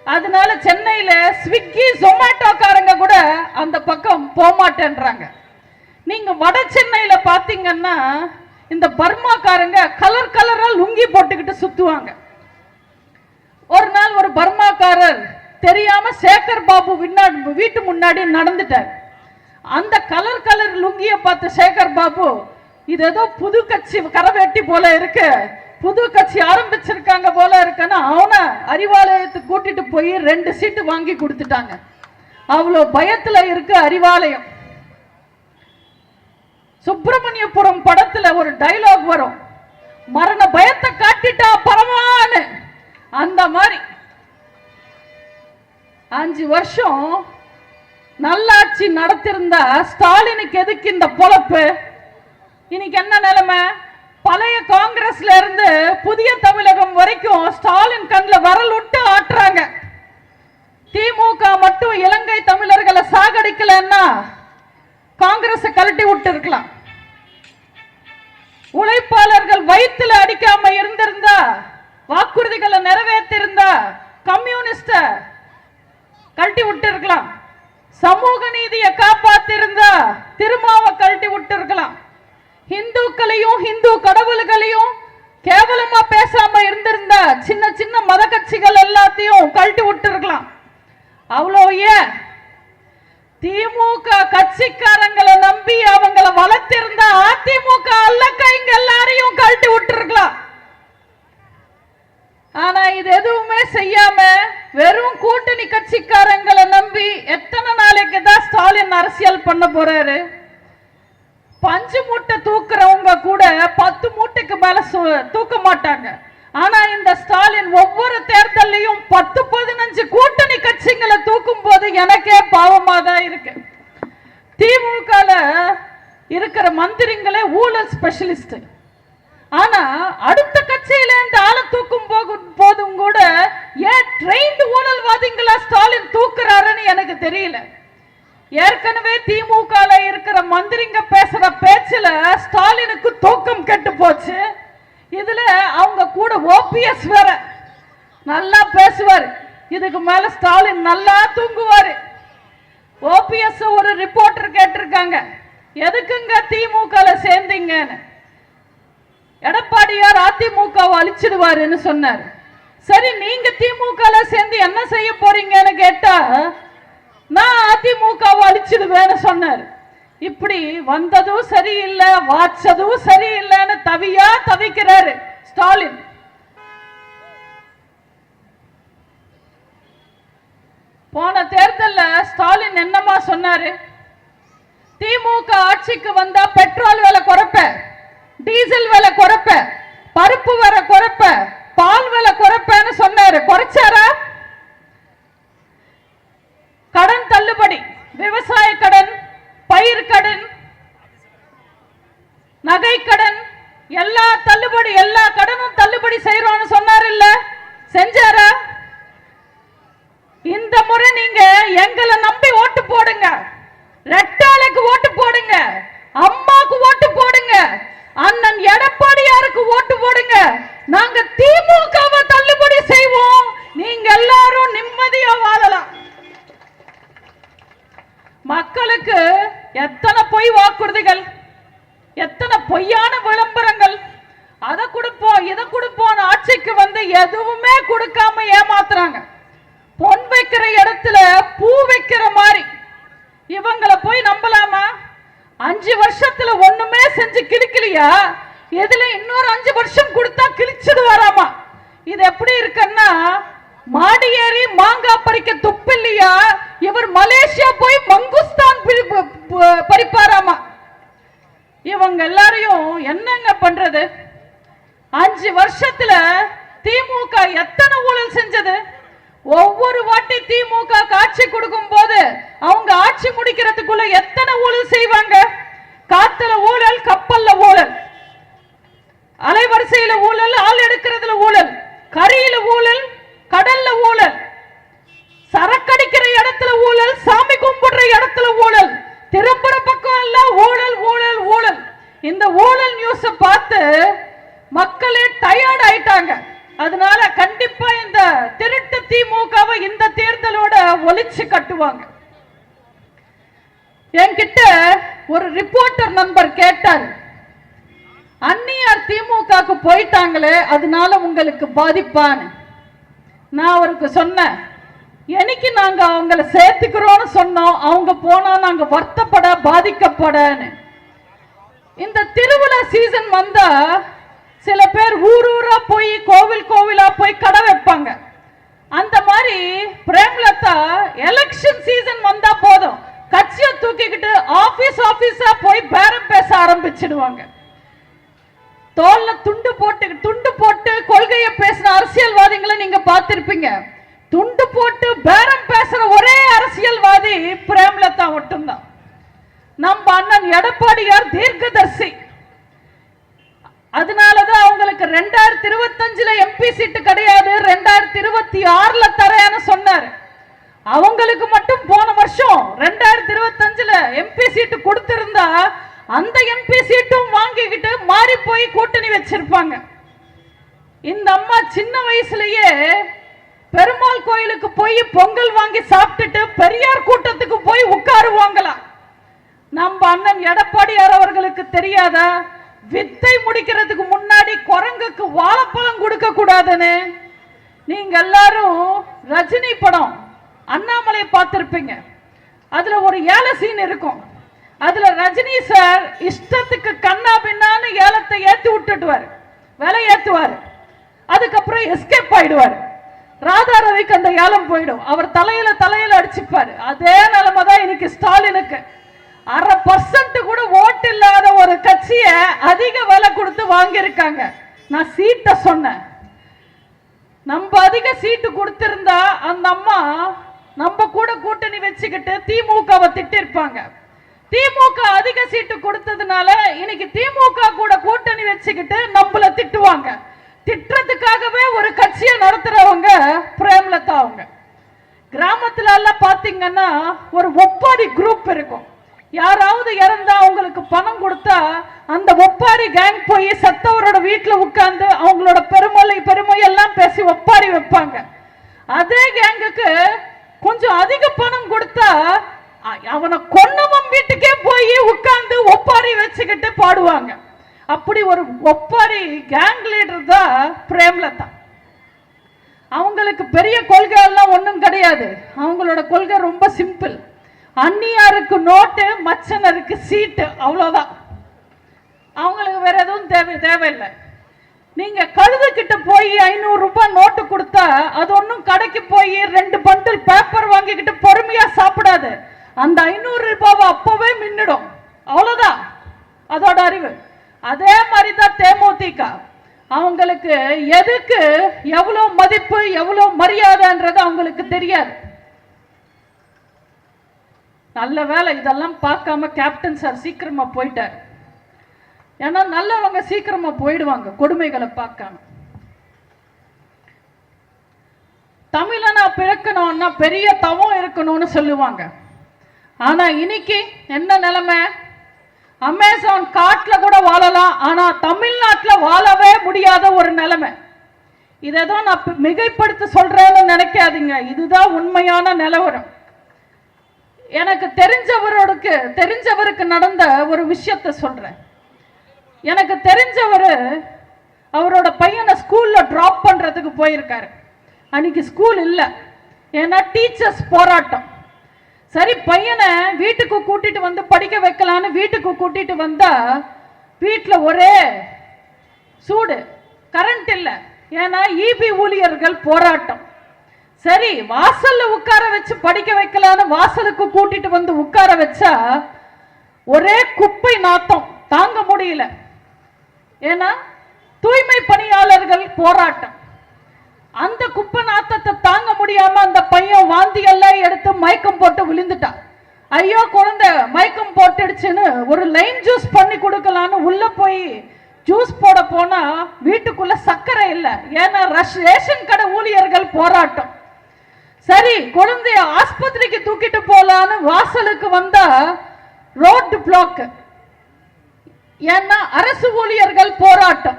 அதனால சென்னையில ஸ்விக்கி ஜொமேட்டோக்காரங்க கூட அந்த பக்கம் போக மாட்டேன்றாங்க. நீங்க வட சென்னையில பாத்தீங்கன்னா இந்த பர்மாக்காரங்க கலர் கலரா லுங்கி போட்டுக்கிட்டு சுத்துவாங்க. ஒரு நாள் ஒரு பர்மாக்காரர் தெரியாம சேகர் பாபு வீட்டு முன்னாடி நடந்துட்டார். அந்த கலர் கலர் லுங்கிய பார்த்த சேகர் பாபு, இது ஏதோ புது கட்சி கரவேட்டி போல இருக்கு, புது கட்சி ஆரம்பிச்சிருக்காங்க போல இருக்குன்னு அவனை அறிவாலயத்துக்கு கூட்டிட்டு போய் 2 சீட்டு வாங்கி கொடுத்துட்டாங்க. அவ்வளவு பயத்துல இருக்கு அறிவாலயம். சுப்பிரமணியபுரம் படத்துல ஒரு டைலாக் வரும், மரண பயத்தை காட்டிட்டா பரவான்னு. அந்த மாதிரி 5 வருஷம் நல்லாட்சி நடத்திருந்தா ஸ்டாலினுக்கு எதுக்கு இந்த பொழப்பு? இன்னைக்கு என்ன நிலைமை? பழைய காங்கிரஸ்ல இருந்து புதிய தமிழகம் வரைக்கும் ஸ்டாலின் கண்ணில் வரல் விட்டு ஆட்டுறாங்க. திமுக மட்டும் இலங்கை தமிழர்களை சாகடிக்கலன்னா காங்கிரஸ் கழட்டி விட்டு இருக்கலாம். உழைப்பாளர்கள் வயிற்றுல அடிக்காம இருந்திருந்தா, வாக்குறுதிகளை நிறைவேற்றிருந்தா கம்யூனிஸ்ட கழட்டி விட்டு இருக்கலாம். சமூக நீதியை காப்பாத்திருந்தா திருமாவை கழட்டி விட்டு இருக்கலாம். இந்துக்களையும் இந்து கடவுள்களையும் கேவலமா பேசாம இருந்திருந்தா சின்ன சின்ன மத கட்சிகள் எல்லாத்தையும் கழட்டி விட்டு இருக்கலாம். அவ்வளோ ஏன் திமுக கட்சிக்காரங்களை நம்பி அவங்களை வளர்த்திருந்த அதிமுக அல்லக்கைங்க எல்லாரையும் கழட்டி விட்டு இருக்கலாம். ஆனா இது எதுவுமே செய்யாம வெறும் கூட்டணி கட்சிக்காரங்களை நம்பி எத்தனை நாளைக்கு தான் ஸ்டாலின் அரசியல் பண்ண போறாரு? 5 மூட்டை தூக்குறவங்க கூட 10 மூட்டைக்கு மேல தூக்க மாட்டாங்க. ஆனா இந்த ஸ்டாலின் ஒவ்வொரு தேர்தலையும் 10-15 கூட்டணி கட்சிகளை தூக்கும் போது எனக்கே பாவமா தான் இருக்கு. திமுக இருக்கிற மந்திரிங்களே ஊழல் ஸ்பெஷலிஸ்ட். ஆனா அடுத்த கட்சியில இந்த ஆளை தூக்கும் போதும் கூட ஏன் ட்ரெயின்டு ஊழல்வாதிகளா ஸ்டாலின் தூக்குறாருன்னு எனக்கு தெரியல. ஏற்கனவே திமுக இருக்கிற மந்திரிங்க பேசுற பேச்சுல ஸ்டாலினுக்கு தூக்கம் கெட்டு போச்சு. இதுல அவங்க கூட OPS வேற நல்லா பேசுவாரு. இதுக்கு மேல ஸ்டாலின் நல்லா தூங்குவாரு. OPS ஒரு ரிப்போர்ட்டர் கேட்டிருக்காங்க, எதுக்குங்க திமுக சேர்ந்தீங்கன்னு. எடப்பாடியார் அதிமுகவை அழிச்சிடுவாருன்னு சொன்னார். சரி, நீங்க திமுக சேர்ந்து என்ன செய்ய போறீங்கன்னு கேட்டா நான் அதிமுகவை அழிச்சிடுவேன்னு சொன்னார். இப்படி வந்ததும் சரியில்லை, வாச்சதும் சரியில்லைன்னு தவிக்கிறாரு ஸ்டாலின். போன தேர்தலில் ஸ்டாலின் என்னமா சொன்னாரு? திமுக ஆட்சிக்கு வந்தா பெட்ரோல் விலை குறைப்ப, டீசல் விலை குறைப்ப, பருப்பு விலை குறைப்ப, பால் விலை குறைப்பேன்னு சொன்னாரு. குறைச்சாரா? கடன் தள்ளுபடி, விவசாய கடன், பயிர் கடன், நகை கடன், எல்லா தள்ளுபடி, எல்லா கடனும் தள்ளுபடி செய்யறோம்னு சொன்னார் இல்ல? செஞ்சாரா? இந்த முறை நீங்க எங்களை நம்பி ஓட்டு போடுங்க, ரெட்டாளுக்கு ஓட்டு போடுங்க, அம்மாக்கு ஓட்டு போடுங்க, அண்ணன் எடப்பாடியாருக்கு ஓட்டு போடுங்க. நாங்க திமுகவை தள்ளுபடி செய்வோம், நீங்க எல்லாரும் நிம்மதியா வாழலாம். மக்களுக்கு எத்தனை பொய் வாக்குறுதிகள், எத்தனை பொய்யான விளம்பரங்கள், அதை கொடுப்போம் இதை கொடுப்போம், ஆட்சிக்கு வந்து எதுவுமே கொடுக்காம ஏமாத்துறாங்க. பொன் வைக்கிற இடத்துல பூ வைக்கிற மாதிரி இவங்களை போய் நம்பலாமா? 5 வருஷத்துல ஒண்ணுமே செஞ்சு கிழிக்கலையா? எதுல இன்னொரு 5 வருஷம் கொடுத்தா கிழிச்சது வராமா? இது எப்படி இருக்குன்னா, மாடி ஏறி மாங்காய் பறிக்க துப்பு இல்லையா, இவர் மலேசியா போய் மங்குஸ்தான் பறிப்பாராமா. இவங்க எல்லாரையும் என்னங்க பண்றது? 5 வருஷத்துல திமுக எத்தனை ஊழல் செஞ்சது? ஒவ்வொரு வாட்டி திமுக ஆட்சி கொடுக்கும் போது அவங்க ஆட்சி முடிக்கிறதுக்குள்ள எத்தனை ஊழல் செய்வாங்க? காத்துல ஊழல், கப்பல்ல ஊழல், அலைவரிசையில ஊழல், ஆள் எடுக்கிறதுல ஊழல், கரியில ஊழல், கடல்ல ஊழல், சரக்கடிக்கிற இடத்துல ஊழல், சாமி கும்பிடுற இடத்துல ஊழல், திரும்புற பக்கம் எல்லாம் ஊழல் ஊழல் ஊழல். இந்த ஊழல் நியூஸ் பார்த்து மக்களே டயர்ட் ஆயிட்டாங்க. அதனால கண்டிப்பா இந்த திருட்டு திமுகவை இந்த தேர்தலோட ஒளிச்சு கட்டுவாங்க. என்கிட்ட ஒரு ரிப்போர்ட்டர் நண்பர் கேட்டார், அந்நியார் திமுகவுக்கு போயிட்டாங்களே அதனால உங்களுக்கு பாதிப்பான்னு. நான் அவருக்கு சொன்னேன், என்னைக்கு நாங்க அவங்களை சேர்த்துக்கிறோம்னு சொன்னோம், அவங்க போனா நாங்க வருத்தப்பட பாதிக்கப்படன்னு. இந்த திருவிழா சீசன் வந்தா சில பேர் ஊர் ஊரா போய் கோவில் கோவிலா போய் கடை வைப்பாங்க. அந்த மாதிரி பிரேமலதா எலெக்ஷன் சீசன் வந்தா போதும் கட்சியை தூக்கிக்கிட்டு ஆபீஸ் ஆபீஸா போய் பேரம் பேச ஆரம்பிச்சிடுவாங்க. தோல்ல துண்டு போட்டு கொள்கையை பேசின அரசியல்வாதிகளை நீங்க பார்த்திருப்பீங்க. துண்டு போட்டு பேரம் பேசுற ஒரே அரசியல்வாதி பிரேமலதா மட்டும்தான். நம்ம அண்ணன் எடப்பாடியார் தீர்க்கதர்சி. அதனாலதான் அவங்களுக்கு 2025 எம்பி சீட்டு கிடையாது, 2026 தரேன்னு சொன்னார். அவங்களுக்கு மட்டும் போன வருஷம் 2025 எம்பி சீட்டு கொடுத்திருந்தா அந்த எம்பி சீட்டும் வாங்கிக்கிட்டு மாறி போய் கூட்டணி வச்சிருப்பாங்க. இந்த அம்மா சின்ன வயசுலயே பெருமாள் கோயிலுக்கு போய் பொங்கல் வாங்கி சாப்பிட்டுட்டு பெரியார் கூட்டத்துக்கு போய் உட்காருவாங்களாம். நம்ம அண்ணன் எடப்பாடியார் அவர்களுக்கு தெரியாதா, வித்தை முடிக்கிறதுக்கு முன்னாடி குரங்குக்கு வாழைப்பழம் கொடுக்க கூடாதுன்னு? நீங்க எல்லாரும் ரஜினி படம் அண்ணாமலை பார்த்திருப்பீங்க. அதுல ஒரு ஏல சீன் இருக்கும். அதுல ரஜினி சார் இஷ்டத்துக்கு கண்ணா பின்னான்னு ஏலத்தை ஏத்தி விட்டுடுவார், விலை ஏத்துவார், அதுக்கப்புறம் எஸ்கேப் ஆயிடுவார். ராதா ரவிக்கு அந்த ஏலம் போயிடும், அவர் தலையில அடிச்சுப்பாரு. அதே நிலைமை தான் இன்னைக்கு ஸ்டாலினுக்கு. 1/2% கூட ஓட்டு இல்லாத ஒரு கட்சியை அதிக விலை கொடுத்து வாங்கியிருக்காங்க. நான் சீட்டை சொன்னேன், நம்ம அதிக சீட்டு கொடுத்திருந்தா அந்த அம்மா நம்ம கூட கூட்டணி வச்சுக்கிட்டு திமுகவை திட்டிருப்பாங்க. திமுக அதிக சீட்டு கொடுத்ததுனால இன்னைக்கு திமுக கூட கூட்டணி வச்சுக்கிட்டு நம்மள திட்டுவாங்க. திட்டுறதுக்காகவே ஒரு கட்சியை நடத்துறவங்க பிரேமலதா அவங்க. கிராமத்துல எல்லாம் பாத்தீங்கன்னா ஒரு ஒப்பாரி குரூப் இருக்கும். யாராவது இறந்தா அவங்களுக்கு பணம் கொடுத்தா அந்த ஒப்பாரி கேங் போய் செத்தவரோட வீட்டுல உட்கார்ந்து அவங்களோட பெருமை எல்லாம் பேசி ஒப்பாரி வைப்பாங்க. அதே கேங்குக்கு கொஞ்சம் அதிக பணம் கொடுத்தா அவனை கொன்னவன் வீட்டுக்கே போய் உட்கார்ந்து ஒப்பாரி வச்சுக்கிட்டு பாடுவாங்க. அப்படி ஒரு ஒப்பாரி கேங் லீடர் தான் பிரேமலதா. அவங்களுக்கு பெரிய கொள்கை எல்லாம் ஒன்றும் கிடையாது. அவங்களோட கொள்கை ரொம்ப சிம்பிள். அந்நியாருக்கு நோட்டு, மச்சனருக்கு சீட்டு, அவ்வளோதான். அவங்களுக்கு வேற எதுவும் தேவையில்லை. நீங்க கழுதுகிட்ட போய் 500 ரூபாய் நோட்டு கொடுத்தா அது ஒன்றும் கடைக்கு போய் 2 பண்டில் பேப்பர் வாங்கிக்கிட்டு பொறுமையா சாப்பிடாது. அந்த 500 ரூபாவை அப்பவே மின்னிடும். அவ்வளவுதான் அதோட அறிவு. அதே மாதிரிதான் தேமுதிக. அவங்களுக்கு எதுக்கு எவ்வளவு மதிப்பு எவ்வளவு மரியாதைன்றது அவங்களுக்கு தெரியாது. நல்ல வேலை இதெல்லாம் பார்க்காம கேப்டன் சார் சீக்கிரமா போயிட்டார். ஏன்னா நல்லவங்க சீக்கிரமா போயிடுவாங்க கொடுமைகளை பார்க்காம. தமிழனா பிறக்கணும்னா பெரிய தவம் இருக்கணும்னு சொல்லுவாங்க. ஆனா இன்னைக்கு என்ன நிலைமை? அமேசான் காட்டுல கூட வாழலாம், ஆனா தமிழ்நாட்டில் வாழவே முடியாத ஒரு நிலைமை. இதை நான் மிகைப்படுத்த சொல்றேன்னு நினைக்காதீங்க, இதுதான் உண்மையான நிலவரம். எனக்கு தெரிஞ்சவருக்கு நடந்த ஒரு விஷயத்த சொல்றேன். எனக்கு தெரிஞ்சவர் அவரோட பையனை ஸ்கூல்ல டிராப் பண்றதுக்கு போயிருக்காரு. அன்னைக்கு ஸ்கூல் இல்லை, ஏன்னா டீச்சர்ஸ் போராட்டம். சரி, பையனை வீட்டுக்கு கூட்டிட்டு வந்து படிக்க வைக்கலான்னு வீட்டுக்கு கூட்டிட்டு வந்தா வீட்டில் ஒரே சூடு, கரண்ட் இல்லை, ஏன்னா இபி ஊழியர்கள் போராட்டம். சரி, வாசல்ல உட்கார வச்சு படிக்க வைக்கலான்னு வாசலுக்கு கூட்டிட்டு வந்து உட்கார வச்சா ஒரே குப்பை நாத்தம், தாங்க முடியல. ஏன்னா தூய்மை பணியாளர்கள் போராட்டம். அந்த குப்பை நாத்தத்தை தாங்க முடியாம அந்த பையன் வாந்தி எல்லாம் எடுத்து மயக்கம் போட்டு விழுந்துட்டான். ஐயோ குழந்தை மயக்கம் போட்டுடுச்சுன்னு ஒரு லைம் ஜூஸ் பண்ணி கொடுக்கலான்னு உள்ள போய் ஜூஸ் போட போனா வீட்டுக்குள்ள சர்க்கரை இல்லை, ஏன்னா ரேஷன் கடை ஊழியர்கள் போராட்டம். சரி, குழந்தைய ஆஸ்பத்திரிக்கு தூக்கிட்டு போலான்னு வாசலுக்கு வந்தா ரோட் பிளாக், ஏன்னா அரசு ஊழியர்கள் போராட்டம்.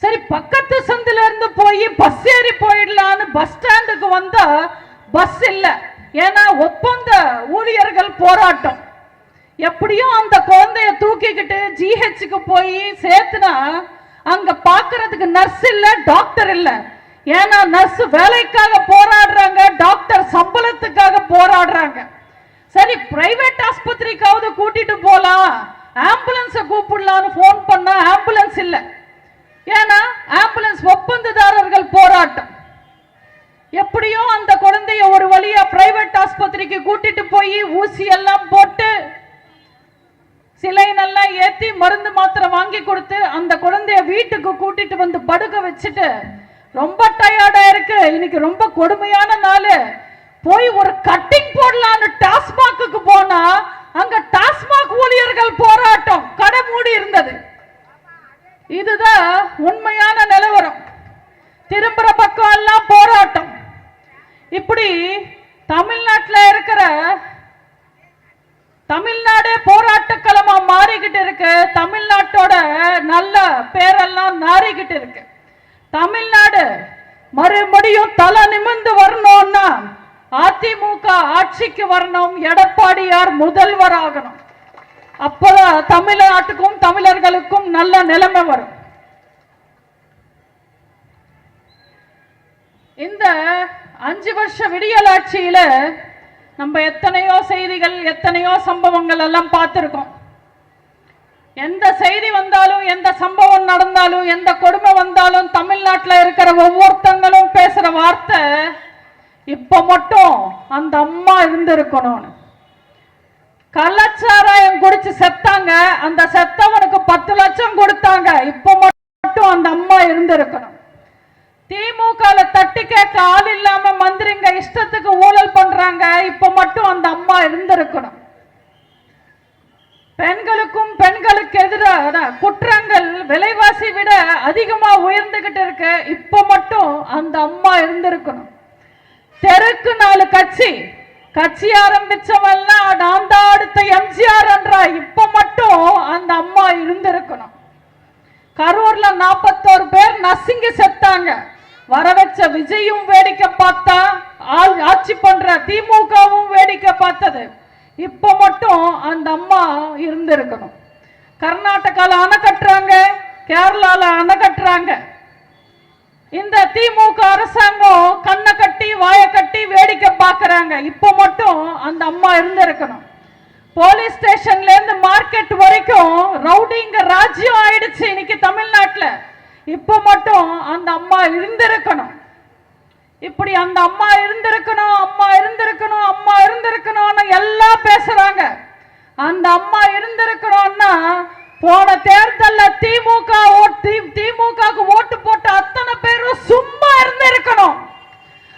சரி, பக்கத்து சந்தில இருந்து போய் பஸ் ஏறி போயிடலான்னு பஸ் ஸ்டாண்டுக்கு வந்தா பஸ் இல்ல, ஏன்னா ஒப்பந்த ஊழியர்கள் போராட்டம். எப்படியும் அந்த குழந்தைய தூக்கிக்கிட்டு ஜிஹெச்சுக்கு போய் சேர்த்துனா அங்க பாக்குறதுக்கு நர்ஸ் இல்ல, டாக்டர் இல்ல, ஏன்னா நர்ஸ் வேலைக்காக போராடுறாங்க, டாக்டர் சம்பளத்துக்காக போராடுறாங்க. சரி, பிரைவேட் ஆஸ்பத்திரிக்காவது கூட்டிட்டு போலாம், ஆம்புலன்ஸ கூப்பிடலான்னு போன் பண்ணா ஆம்புலன்ஸ் இல்ல, ஏன்னா ஆம்புலன்ஸ் ஒப்பந்ததாரர்கள் போராட்டம். எப்படியோ அந்த குழந்தைய ஒரு வழியா பிரைவேட் ஆஸ்பத்திரிக்கு கூட்டிட்டு போய் ஊசி எல்லாம் போட்டு சிலை நல்லா ஏத்தி மருந்து மாத்திரை வாங்கி கொடுத்து அந்த குழந்தைய வீட்டுக்கு கூட்டிட்டு வந்து படுக்க வச்சுட்டு ரொம்ப டயர்டா இருக்கு, இன்னைக்கு ரொம்ப கொடுமையான நாள், போய் ஒரு கட்டிங் போடலான்னு டாஸ்மாக்கு போனா அங்க டாஸ்மாக் ஊழியர்கள் போராட்டம், கடை மூடி இருந்தது. இதுதான் உண்மையான நிலவரம். திரும்புற பக்கம் எல்லாம் போராட்டம். இப்படி தமிழ்நாட்டில் இருக்கிற தமிழ்நாடே போராட்ட களமா மாறிக்கிட்டு இருக்கு. தமிழ்நாட்டோட நல்ல பேரெல்லாம் நாறிக்கிட்டு இருக்கு. தமிழ்நாடு மறுபடியும் தலை நிமிர்ந்து வரணும்னா அதிமுக ஆட்சிக்கு வரணும், எடப்பாடியார் முதல்வர் ஆகணும். அப்பதான் தமிழ்நாட்டுக்கும் தமிழர்களுக்கும் நல்ல நிலைமை வரும். இந்த 5 வருஷ விடியல் ஆட்சியில நம்ம எத்தனையோ செய்திகள் எத்தனையோ சம்பவங்கள் எல்லாம் பார்த்திருக்கோம். எந்த செய்தி வந்தாலும் எந்த சம்பவம் நடந்தாலும் எந்த கொடுமை வந்தாலும் தமிழ்நாட்டில் இருக்கிற ஒவ்வொருத்தங்களும் பேசுற வார்த்தை இப்ப மட்டும் அந்த அம்மா இருந்திருக்கணும்னு. கள்ளச்சாராயம் குடிச்சு செத்தாங்க, அந்த செத்தவனுக்கு 10 லட்சம் கொடுத்தாங்க, இப்ப மட்டும் அந்த அம்மா இருந்திருக்கணும். திமுக தட்டி கேட்க ஆள் இல்லாம மந்திரிங்க இஷ்டத்துக்கு ஊழல் பண்றாங்க, இப்ப மட்டும் அந்த அம்மா இருந்திருக்கணும். பெண்களுக்கும் பெண்களுக்கு எதிரான குற்றங்கள் விலைவாசி விட அதிகமா உயர்ந்துகிட்டு இருக்கு, இப்ப மட்டும் அந்த அம்மா இருந்திருக்கணும். தெருக்கு 4 கட்சி ஆரம்பிச்சவெல்லாம் நான் தான் அடுத்த எம்ஜிஆர் என்றா, இப்ப மட்டும் அந்த அம்மா இருந்திருக்கணும். கரூர்ல 41 பேர் நசுங்கி செத்தாங்க, வர வச்ச விஜயும் வேடிக்கை பார்த்தா, ஆட்சி பண்ற திமுகவும் வேடிக்கை பார்த்தது, இப்ப மட்டும் அந்த அம்மா இருந்திருக்கணும். கர்நாடகால அணை கட்டுறாங்க, கேரளால அணை கட்டுறாங்க. இந்த திமுக அரசாங்கம் கண்ணை கட்டி வாயை கட்டி வேடிக்கை பார்க்கறாங்க, இப்ப மட்டும் அந்த அம்மா இருந்திருக்கணும். போலீஸ் ஸ்டேஷன்ல இருந்து மார்க்கெட் வரைக்கும் ரவுடிங்க ராஜ்யம் ஆயிடுச்சு இன்னைக்கு தமிழ்நாட்டில். இப்ப மட்டும் அந்த அம்மா இருந்திருக்கணும். இப்படி அந்த அம்மா இருந்திருக்கணும், அம்மா இருந்திருக்கணும், அம்மா இருந்திருக்கணும்னு எல்லாம் பேசுறாங்க. அந்த அம்மா இருந்திருக்கணும்னா போன தேர்தலில் திமுகவுக்கு ஓட்டு போட்ட அத்தனை பேரும் சும்மா இருந்திருக்கணும்.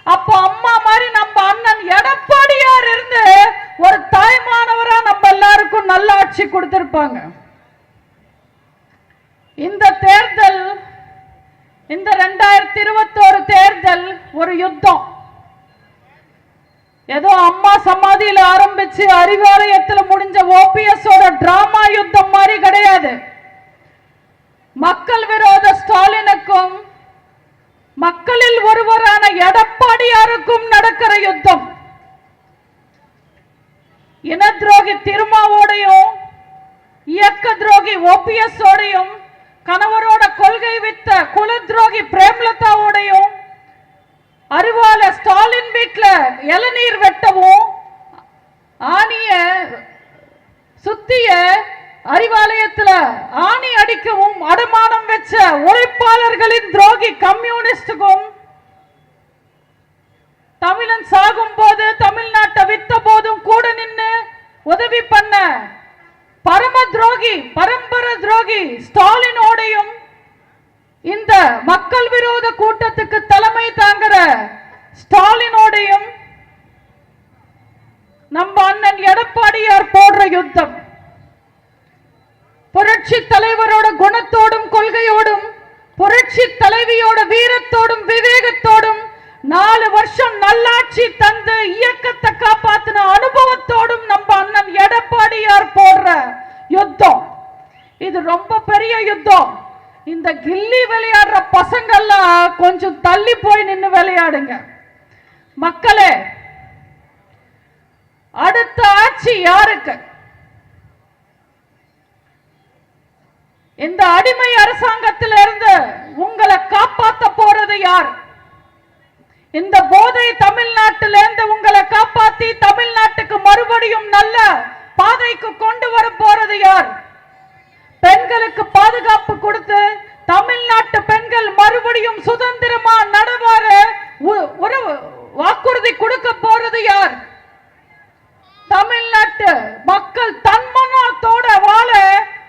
அப்போ அம்மா மாதிரி நம்ம அண்ணன் எடப்பாடியார் இருந்து ஒரு தாய்மானவரா நம்ம எல்லாருக்கும் நல்லாட்சி கொடுத்திருப்பாங்க. இந்த தேர்தல், இந்த 2021 தேர்தல் ஒரு யுத்தம். ஏதோ அம்மா சமாதியில ஆரம்பிச்சு அறிவாலயத்தில் முடிஞ்ச ஓபிஎஸ் ஓட டிராமா யுத்தம் மாதிரி கிடையாது. மக்கள் விரோத ஸ்டாலினுக்கும் மக்களில் ஒருவரான எடப்பாடியாருக்கும் நடக்கிற யுத்தம். இன துரோகி திருமாவோடையும் இயக்க துரோகி ஓபிஎஸ் ஓடையும் கணவரோட கொள்கை வித்த குல துரோகி பிரேமலதாவோடையும் அறிவால ஸ்டாலின் வீட்ல இளநீர் வெட்டவும் ஆணிய சுத்திய அறிவாலயத்தில் ஆணி அடிக்கவும் அடமானம் வச்ச உழைப்பாளர்களின் துரோகி கம்யூனிஸ்டுக்கும் தமிழன் சாகும் போது தமிழ்நாட்டை வித்த போதும் கூட நின்று உதவி பண்ண பரம்பர துரோகி ஸ்டாலினோடையும் இந்த மக்கள் விரோத கூட்டத்துக்கு தலைமை தாங்குற ஸ்டாலினோடையும் நம்ம அண்ணன் எடப்பாடியார் போடுற யுத்தம். புரட்சி தலைவரோட குணத்தோடும் கொள்கையோடும் புரட்சி தலைவியோட வீரத்தோடும் விவேகத்தோடும் 4 வருஷம் நல்லாட்சி தந்து இயக்கத்தை காப்பாத்தின அனுபவத்தோடும் நம்ம அண்ணன் எடப்பாடியார் போடுற யுத்தம். இது ரொம்ப பெரிய யுத்தம். இந்த கில்லி விளையாடுற பசங்கள்லாம் கொஞ்சம் தள்ளி போய் நின்று விளையாடுங்க. மக்களே, அடுத்த ஆட்சி யாருக்கு? இந்த அடிமை அரசாங்கத்திலிருந்து உங்களை காப்பாற்ற போறது யார்? இந்த போதை தமிழ்நாட்டிலிருந்து உங்களை காப்பாத்தி தமிழ்நாட்டுக்கு மறுபடியும் நல்ல பாதைக்கு கொண்டு வர போறது யார்? பெண்களுக்கு பாதுகாப்பு கொடுத்து தமிழ்நாட்டு பெண்கள் மறுபடியும் சுதந்திரமா நடவார ஒரு வாக்குறுதி கொடுக்க போறது யார்? தமிழ்நாட்டு மக்கள் தன்மானத்தோட வாழ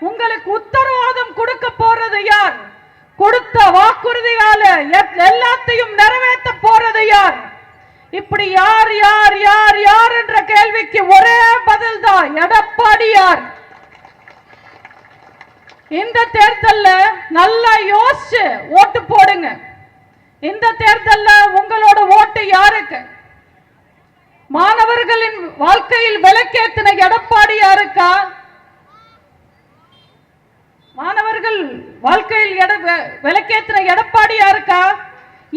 உங்களுக்கு உத்தரவாதம் கொடுக்க போறது யார்? கொடுத்த வாக்குறுதியால எல்லாத்தையும் நிறைவேற்ற போறது யார்? இப்படி யார் யார் யார் யார் என்ற கேள்விக்கு ஒரே பதில் தான், எடப்பாடியார். இந்த தேர்தலில் நல்லா யோசிச்சு ஓட்டு போடுங்க. இந்த தேர்தலில் உங்களோட ஓட்டு யாருக்கு? மாணவர்களின் வாழ்க்கையில் விளக்கேத்தின எடப்பாடியாருக்கா? மாணவர்கள் வாழ்க்கையில் விளக்கேத்தின எடப்பாடியாருக்கா?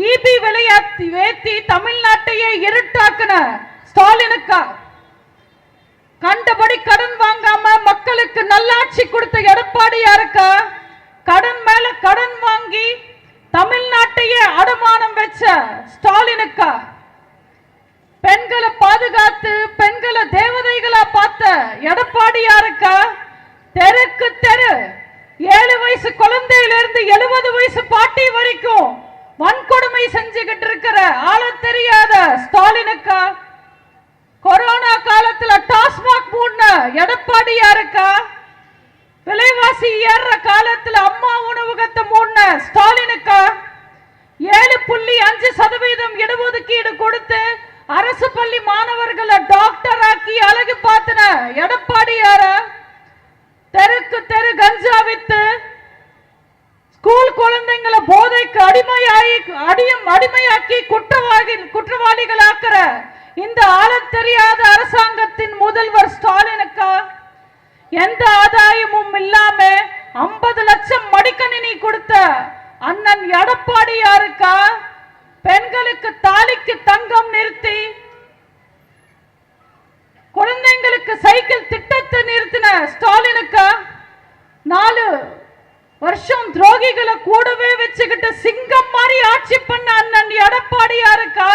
ஈபி விலையாத்தி வேத்தி தமிழ்நாட்டையே இருட்டாக்குன ஸ்டாலினுக்கா? கண்டபடி கடன் வாங்காம மக்களுக்கு நல்லாட்சி கொடுத்த எடப்பாடியாருக்கா? கடன் மேல கடன் வாங்கி தமிழ்நாட்டையே அடமானம் வச்ச ஸ்டாலினுக்கா? பெண்களை பாதுகாத்து பெண்களை தேவதைகளா பார்த்த எடப்பாடியாருக்கா? தெருக்கு தெரு 7 வயசு குழந்தையிலிருந்து 70 வயசு பாட்டி வரைக்கும் வன்கொடுமை செஞ்சுக்கிட்டு இருக்கிற ஆள தெரியாத ஸ்டாலினுக்கா? கொரோனா காலத்துல டாஸ்மாக் மூடின எடப்பாடியாருக்கா? விலைவாசி ஏற காலத்துல அம்மா உணவகத்தை மூடின ஸ்டாலினுக்கா? 7.5% இடஒதுக்கீடு கொடுத்து அரசு பள்ளி மாணவர்களை டாக்டர் ஆக்கி அழகு பார்த்தின எடப்பாடியாரா? தெருக்கு தெரு கஞ்சா வித்து ஸ்கூல் குழந்தைங்களை போதைக்கு அடிமையாக்கி குற்றவாளிகளாக்குற இந்த ஆள தெரியாத அரசாங்கத்தின் முதல்வர் ஸ்டாலினுக்கா? எந்த ஆதாயமும் இல்லாம 50 லட்சம் மடிக்கணினி கொடுத்த அண்ணன் எடப்பாடியாருக்கா? பெண்களுக்கு தாலிக்கு தங்கம் நிறுத்தி குழந்தைங்களுக்கு சைக்கிள் திட்டத்தை நிறுத்தின ஸ்டாலினுக்கா? 4 வருஷம் துரோகிகளை கூடவே வச்சுக்கிட்டு சிங்கம் மாதிரி ஆட்சி பண்ண அண்ணன் எடப்பாடியாருக்கா?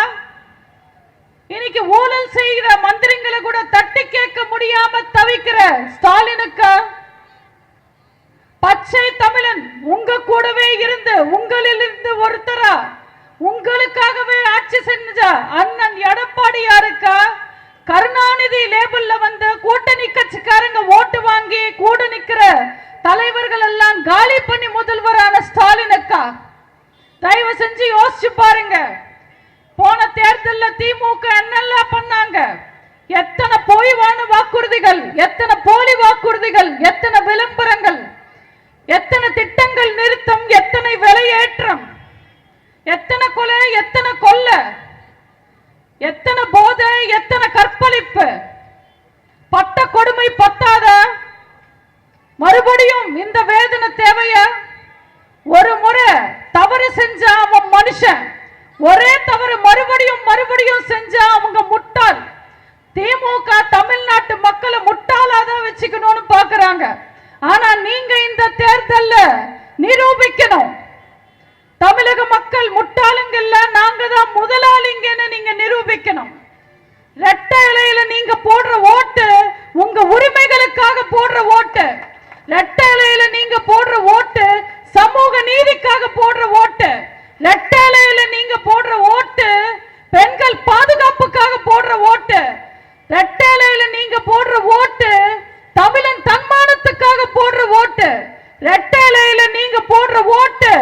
இன்னைக்கு ஊழல் செய்கிற மந்திரிகளை கூட தட்டி கேட்க முடியாம தவிக்கிற ஸ்டாலினுக்கா? பச்சை தமிழன் உங்க கூடவே இருந்து உங்களிலிருந்து ஒருத்தரா உங்களுக்காகவே ஆட்சி செஞ்ச அண்ணன் எடப்பாடியாருக்கா கருணாநிதி லேபிள்ல வந்து கூட்டணி கட்சிக்காரங்க ஓட்டு வாங்கி கூட நிக்கிற தலைவர்கள் எல்லாம் காலி பண்ணி முதல்வரான ஸ்டாலினுக்கா? தயவு செஞ்சு யோசிச்சு பாருங்க. போன தேர்தலில் திமுக என்னெல்லாம் பண்ணாங்க? எத்தனை பொய்வான வாக்குறுதிகள், எத்தனை போலி வாக்குறுதிகள், எத்தனை விளம்பரங்கள், எத்தனை திட்டங்கள் நிறுத்தம், எத்தனை விலையேற்றம், எத்தனை கொலை, எத்தனை கொள்ளை, எத்தனை போதை, எத்தனை கற்பழிப்பு, பட்ட கொடுமை பத்தாத மறுபடியும் இந்த வேதனை தேவையா? ஒரு முறை தவறு செஞ்சா அவன் மனுஷன், ஒரே தவறு மறுபடியும் மறுபடியும் செஞ்சா அவங்க முட்டாள். திமுக தமிழ்நாட்டு மக்களை முட்டாளாதான் வச்சுக்கணும்னு பாக்குறாங்க. ஆனா நீங்க இந்த தேர்தல்ல நிரூபிக்கணும், தமிழக மக்கள் முட்டாளுங்க இல்ல, நாங்க தான் முதலாளிங்கன்னு நீங்க நிரூபிக்கணும். ரெட்டை இலையில நீங்க போடுற ஓட்டு உங்க உரிமைகளுக்காக போடுற ஓட்டு. ரெட்டை இலையில நீங்க போடுற ஓட்டு சமூக நீதிக்காக போடுற ஓட்டு. ரெட்டை இலையில நீங்க போடுற ஓட்டு பெண்கள் பாதுகாப்புக்காக போடுற ஓட்டு. ரெட்டை இலையில நீங்க போடுற ஓட்டு தமிழன் தன்மானத்துக்காக போடுற ஓட்டு. ரெட்டை இலையில நீங்க போடுற ஓட்டு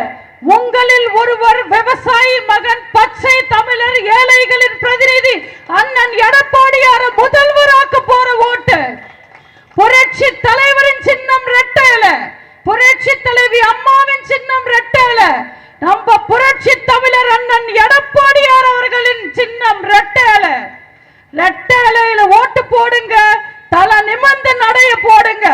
உங்களில் ஒருவர் விவசாயி மகன், பச்சை தமிழர், ஏழைகளின் பிரதிநிதி அண்ணன் எடப்பாடியார முதல்வராக்க போற ஓட்டு. புரட்சி தலைவரின் சின்னம் ரெட்டை இலை, புரட்சி தலைவி அம்மாவின் சின்னம் ரெட்டை இலை, நம்ம புரட்சி தமிழர் அண்ணன் எடப்பாடியார் அவர்களின் சின்னம் ரெட்டை இலை. ரெட்டை இலையில ஓட்டு போடுங்க, தலை நிமிர்ந்து நடைய போடுங்க.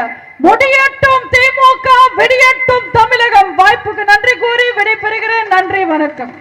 முடியட்டும் திமுக, வெடியட்டும் தமிழகம். வாய்ப்புக்கு நன்றி கூறி விடைபெறுகிறேன். நன்றி, வணக்கம்.